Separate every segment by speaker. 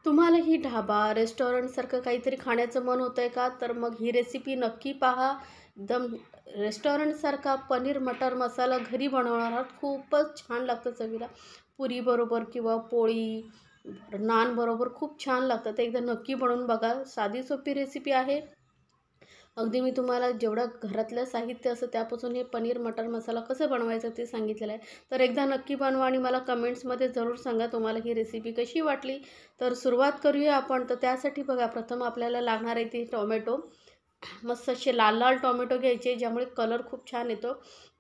Speaker 1: तुम्हाला ही ढाबा, रेस्टॉरंटसारखं काहीतरी खाण्याचं मन होतं आहे का? तर मग ही रेसिपी नक्की पहा. एकदम रेस्टॉरंटसारखा पनीर मटर मसाला घरी बनवणार आहात. खूपच छान लागतं चवीला. पुरीबरोबर किंवा पोळी, नानबरोबर खूप छान लागतं. ते एकदा नक्की बनवून बघा. साधी सोपी रेसिपी आहे. अगदी मी तुम्हाला जेवढं घरातलं साहित्य असतं त्यापासून हे पनीर मटर मसाला कसं बनवायचं ते सांगितलेलं आहे. तर एकदा नक्की बनवा आणि मला कमेंट्समध्ये जरूर सांगा तुम्हाला ही रेसिपी कशी वाटली. तर सुरुवात करूया आपण. तर त्यासाठी बघा, प्रथम आपल्याला लागणार आहे ते टोमॅटो. मस्त असे लाल लाल टोमॅटो घ्यायचे, ज्यामुळे कलर खूप छान येतो.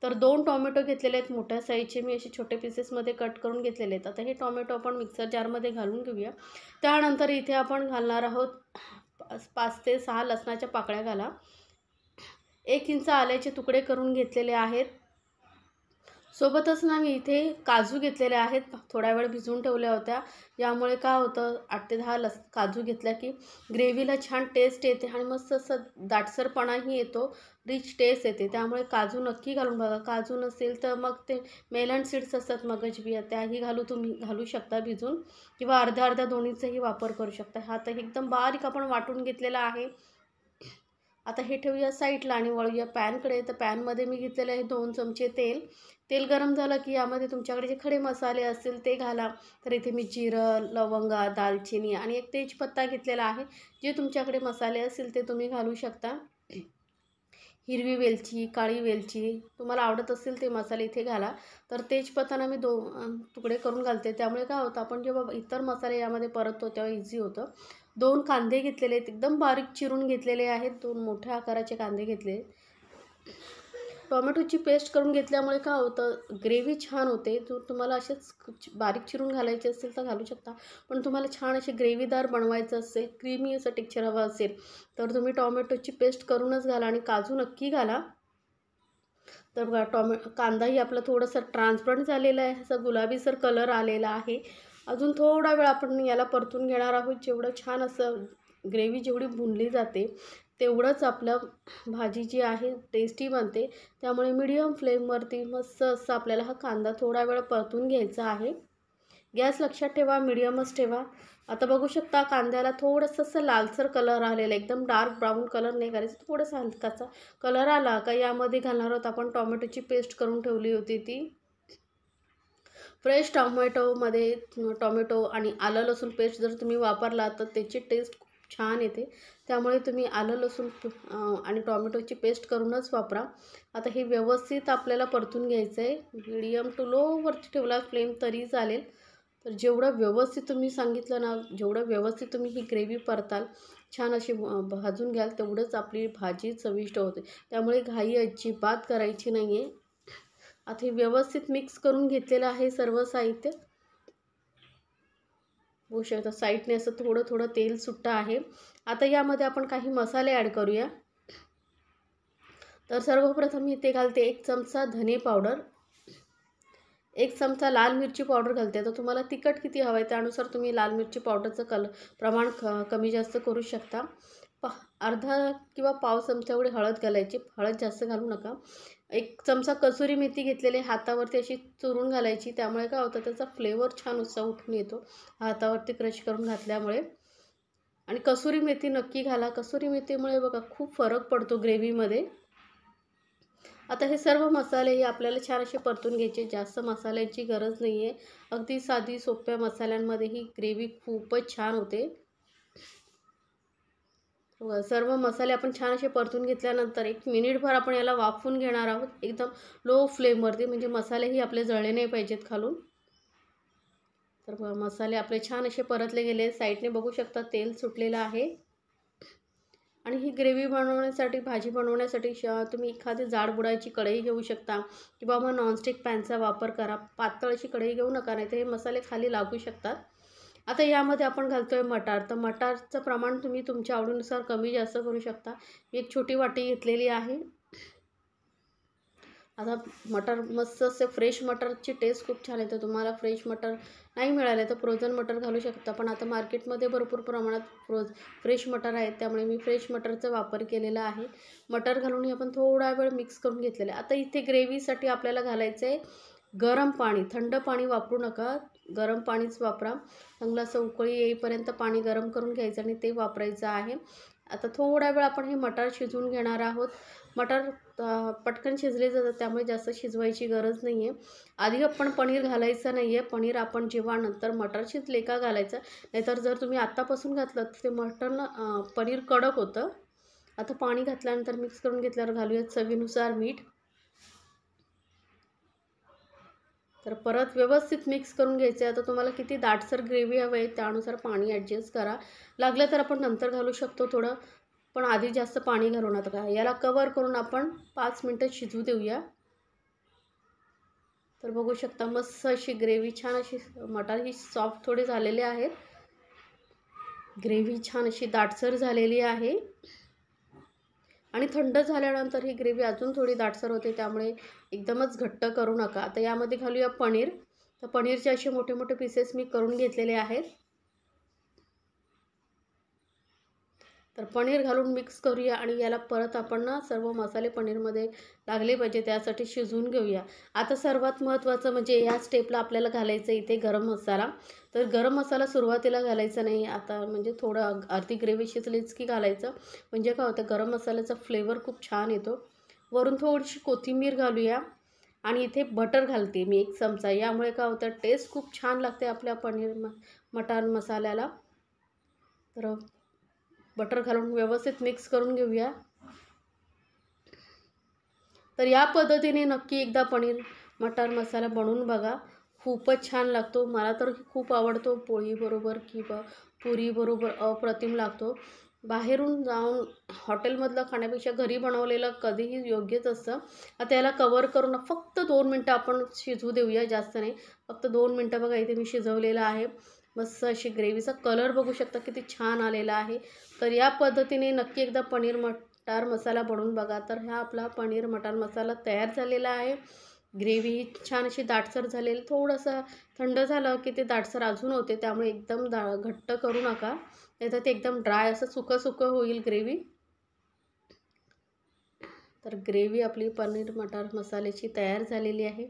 Speaker 1: तर 2 टोमॅटो घेतलेले आहेत मोठ्या साईजचे, मी असे छोटे पीसेसमध्ये कट करून घेतलेले आहेत. आता हे टोमॅटो आपण मिक्सर जारमध्ये घालून घेऊया. त्यानंतर इथे आपण घालणार आहोत 5 ते 6 लसणाच्या पाकळ्या घाला. 1 इंच आल्याचे तुकडे करून घेतलेले आहेत. सोबतच ना मी इथे काजू घेतलेले आहेत. थोडा वेळ भिजवून ठेवल्या होत्या. यामुळे काय होतं, 8 ते 10 काजू घेतल्या की ग्रेव्हीला छान टेस्ट येते आणि मस्त असं दाटसरपणाही येतो, रिच टेस्ट येते. त्यामुळे काजू नक्की घालून बघा. काजू नसेल तर मग ते मेलन सीड्स असतात, मगज बिया, त्याही तुम्ही घालू शकता भिजून, किंवा अर्ध्या-अर्ध्या दोन्हीचाही वापर करू शकता. हा तर एकदम बारीक आपण वाटून घेतलेला आहे. आता हे ठेवूया साईडला आणि वळूया पॅनकडे. तर पॅनमध्ये मी घेतलेले आहे 2 चमचे तेल. तेल गरम झालं की यामध्ये तुमच्याकडे जे खडे मसाले असतील ते घाला. तर इथे मी जिरं, लवंगा, दालचिनी आणि एक तेजपत्ता घेतलेला आहे. जे तुमच्याकडे मसाले असतील ते तुम्ही घालू शकता. हिरवी वेलची, काळी वेलची, तुम्हाला आवडत असतील ते मसाले इथे घाला. तर तेजपत्ताना मी तुकडे करून घालते. त्यामुळे काय होतं, आपण जेव्हा इतर मसाले यामध्ये परततो तेव्हा इझी होतं. 2 कांदे घेतलेले आहेत, एकदम बारीक चिरून घेतलेले आहेत. 2 मोठ्या आकाराचे कांदे घेतले. टोमॅटोची पेस्ट करून घेतल्यामुळे काय होतं, ग्रेव्ही छान होते. जर तुम्हाला असेच बारीक चिरून घालायचे असेल तर घालू शकता. पण तुम्हाला छान असे ग्रेव्हीदार बनवायचं असेल, क्रीमी असं टेक्स्चर हवं असेल, तर तुम्ही टोमॅटोची पेस्ट करूनच घाला आणि काजू नक्की घाला. तर बघा, कांदाही आपला थोडंसं ट्रान्सपरंट झालेला आहे, असा गुलाबीसर कलर आलेला आहे. अजून थोडा वेळ आपण याला परतून घेणार आहोत. जेवढं छान असं ग्रेव्ही जेवढी भुनली जाते तेवढंच आपलं भाजी जी आहे टेस्टी बनते. त्यामुळे मीडियम फ्लेमवरती मस्त असं आपल्याला हा कांदा थोडा वेळ परतून घ्यायचा आहे. गॅस लक्षात ठेवा, मीडियमच ठेवा. आता बघू शकता कांद्याला थोडंसं असं लालसर कलर आलेला आहे. एकदम डार्क ब्राऊन कलर नाही करायचा, थोडासा हलकाचा कलर आला का यामध्ये घालणार आहोत आपण टोमॅटोची पेस्ट करून ठेवली होती ती. फ्रेश टोमॅटोमध्ये टोमॅटो आणि आलं लसूण पेस्ट जर तुम्ही वापरला तर त्याची टेस्ट खूप छान येते. त्यामुळे तुम्ही आलं लसूण आणि टोमॅटोची पेस्ट करूनच वापरा. आता हे व्यवस्थित आपल्याला परतून घ्यायचं आहे. मीडियम टू लोवरती ठेवला फ्लेम तरी चालेल. तर जेवढं व्यवस्थित तुम्ही सांगितलं ना, जेवढं व्यवस्थित तुम्ही ही ग्रेव्ही परताल, छान अशी भाजून घ्याल, तेवढंच आपली भाजी चविष्ट होते. त्यामुळे घाई अजिबात करायची नाही आहे. आता हे व्यवस्थित मिक्स करून घेतलेलं आहे सर्व साहित्य. होऊ शकतं साईडने असं थोडं थोडं तेल सुट्टं आहे. आता यामध्ये आपण काही मसाले ॲड करूया. तर सर्वप्रथम मी इथे घालते 1 चमचा धने पावडर, 1 चमचा लाल मिरची पावडर घालते. तर तुम्हाला तिखट किती हवं आहे त्यानुसार तुम्ही लाल मिरची पावडरचं प्रमाण कमी जास्त करू शकता. अर्धा किंवा पाव चमचा एवढी हळद घालायची. हळद जास्त घालू नका. 1 चमचा कसुरी मेथी घेतलेली, हातावरती अशी चुरून घालायची. त्यामुळे काय होतं, त्याचा फ्लेवर छान असा उठून येतो हातावरती क्रश करून घातल्यामुळे. आणि कसुरी मेथी नक्की घाला. कसुरी मेथीमुळे बघा खूप फरक पडतो ग्रेव्हीमध्ये. आता हे सर्व मसालेही आपल्याला छान असे परतून घ्यायचे. जास्त मसाल्यांची गरज नाही आहे. अगदी साधी सोप्या मसाल्यांमध्ये ही ग्रेव्ही खूपच छान होते. सर्व मसाले आपण छान असे परतून घेतल्यानंतर 1 मिनिटभर आपण याला वाफवून घेणार आहोत, एकदम लो फ्लेमवरती. म्हणजे मसालेही आपले जळले नाही पाहिजेत खालून. तर मसाले आपले छान असे परतले गेले. साईडने बघू शकता तेल सुटलेलं आहे. आणि ही ग्रेव्ही बनवण्यासाठी, भाजी बनवण्यासाठी तुम्ही एखादी जाडबुडाची कढई घेऊ शकता किंवा मग नॉनस्टिक पॅनचा वापर करा. पातळ अशी कढई घेऊ नका, नाही तर हे मसाले खाली लागू शकतात. आता यामध्ये आपण घालतोय मटार. तर मटारचं प्रमाण तुम्ही तुमच्या आवडीनुसार कमी जास्त करू शकता. मी 1 छोटी वाटी घेतलेली आहे. आता मटार मस्त असे फ्रेश मटारची टेस्ट खूप छान येते. तुम्हाला फ्रेश मटार नाही मिळाले तर फ्रोझन मटार घालू शकता. पण आता मार्केटमध्ये भरपूर प्रमाणात फ्रेश मटार आहेत, त्यामुळे मी फ्रेश मटारचा वापर केलेला आहे. मटार घालून आपण थोडा वेळ मिक्स करून घेतलेलं आहे. आता इथे ग्रेव्हीसाठी आपल्याला घालायचं आहे गरम पाणी. थंड पाणी वापरू नका. गरम पाणीच वापरा. चांगलं असं उकळी येईपर्यंत पाणी गरम करून घ्यायचं आणि ते वापरायचं आहे. आता थोडा वेळ आपण हे मटार शिजवून घेणार आहोत. मटार पटकन शिजले जातात, त्यामुळे जास्त शिजवायची गरज नाही आहे. आधी आपण पनीर घालायचं नाही आहे. पनीर आपण जेव्हा नंतर मटार शिजले का घालायचं. नाहीतर जर तुम्ही आत्तापासून घातलं तर ते पनीर कडक होतं. आता पाणी घातल्यानंतर मिक्स करून घेतल्यावर घालूयात चवीनुसार मीठ. तर परत व्यवस्थित मिक्स करून घ्यायचं आहे. आता तुम्हाला किती दाटसर ग्रेव्ही हवी आहे त्यानुसार पाणी ॲडजस्ट करा. लागलं तर आपण नंतर घालू शकतो थोडं, पण आधी जास्त पाणी घालू नका. याला कवर करून आपण 5 मिनटं शिजू देऊया. तर बघू शकता मस्त अशी ग्रेव्ही, छान अशी मटार ही सॉफ्ट थोडे झालेले आहेत. ग्रेव्ही छान अशी दाटसर झालेली आहे आणि थंड झाल्यानंतर ही ग्रेव्ही अजून थोडी दाटसर होते, त्यामुळे एकदमच घट्ट करू नका. आता यामध्ये घालूया पनीर. तर पनीरचे असे मोठे मोठे पीसेस मी करून घेतलेले आहेत. तर पनीर घालून मिक्स करूया आणि याला परत आपण सर्व मसाले पनीरमध्ये लागले पाहिजे त्यासाठी शिजवून घेऊया. आता सर्वात महत्त्वाचं म्हणजे या स्टेपला आपल्याला घालायचं इथे गरम मसाला. तर गरम मसाला सुरुवातीला घालायचा नाही, आता म्हणजे थोडं अर्धी ग्रेव्ही शिजलीच की घालायचं. म्हणजे काय होतं, गरम मसाल्याचा फ्लेवर खूप छान येतो. वरून थोडीशी कोथिंबीर घालूया आणि इथे बटर घालते मी 1 चमचा. यामुळे काय होतं, टेस्ट खूप छान लागते आपल्या मटार मसाल्याला. तर बटर घालून व्यवस्थित मिक्स करून घेऊया. तर या पद्धतीने नक्की एकदा पनीर मटार मसाला बनवून बघा. खूपच छान लागतो. मला तर खूप आवडतो. पोळीबरोबर किंवा पुरीबरोबर अप्रतिम लागतो. बाहेरून जाऊन हॉटेलमधलं खाण्यापेक्षा घरी बनवलेलं कधीही योग्यच असतं. आता याला कवर करून फक्त 2 मिनटं आपण शिजवू देऊया, जास्त नाही. फक्त 2 मिनटं बघा इथे मी शिजवलेलं आहे. मस्त अशी ग्रेव्हीचा कलर बघू शकता किती छान आलेला आहे. तर या पद्धतीने नक्की एकदा पनीर मटार मसाला बनवून बघा. तर हा आपला पनीर मटार मसाला तयार झालेला आहे. ग्रेव्ही छान अशी दाटसर झालेली. थोडंसं थंड झालं की ते दाटसर अजून होते, त्यामुळे एकदम घट्ट करू नका, नाहीतर ते एकदम ड्राय असं सुकं सुकं होईल ग्रेव्ही. तर ग्रेव्ही आपली पनीर मटार मसाल्याची तयार झालेली आहे.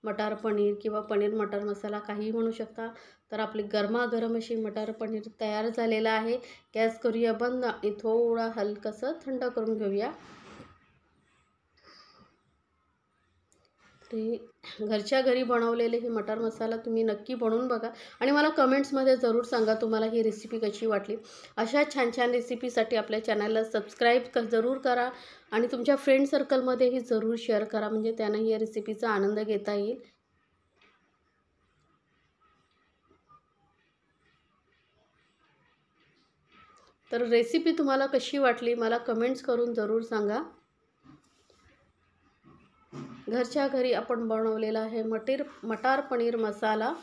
Speaker 1: मटार पनीर किंवा पनीर मटार मसाला काहीही म्हणू शकता. तर आपली गरमागरम अशी मटार पनीर तयार झालेला आहे. गॅस करूया बंद आणि थोडा हलकंसं थंड करून घेऊया. ते घरच्या घरी बनवलेले हे मटार मसाला तुम्ही नक्की बनवून बघा आणि मला कमेंट्समध्ये जरूर सांगा तुम्हाला ही रेसिपी कशी वाटली. अशा छान छान रेसिपीसाठी आपल्या चॅनलला सबस्क्राईब जरूर करा आणि तुमच्या फ्रेंड सर्कलमध्येही जरूर शेअर करा, म्हणजे त्यांनाही या रेसिपीचा आनंद घेता येईल. तर रेसिपी तुम्हाला कशी वाटली मला कमेंट्स करून जरूर सांगा. घरच्या घरी आपण बनवलेला आहे मटार पनीर मसाला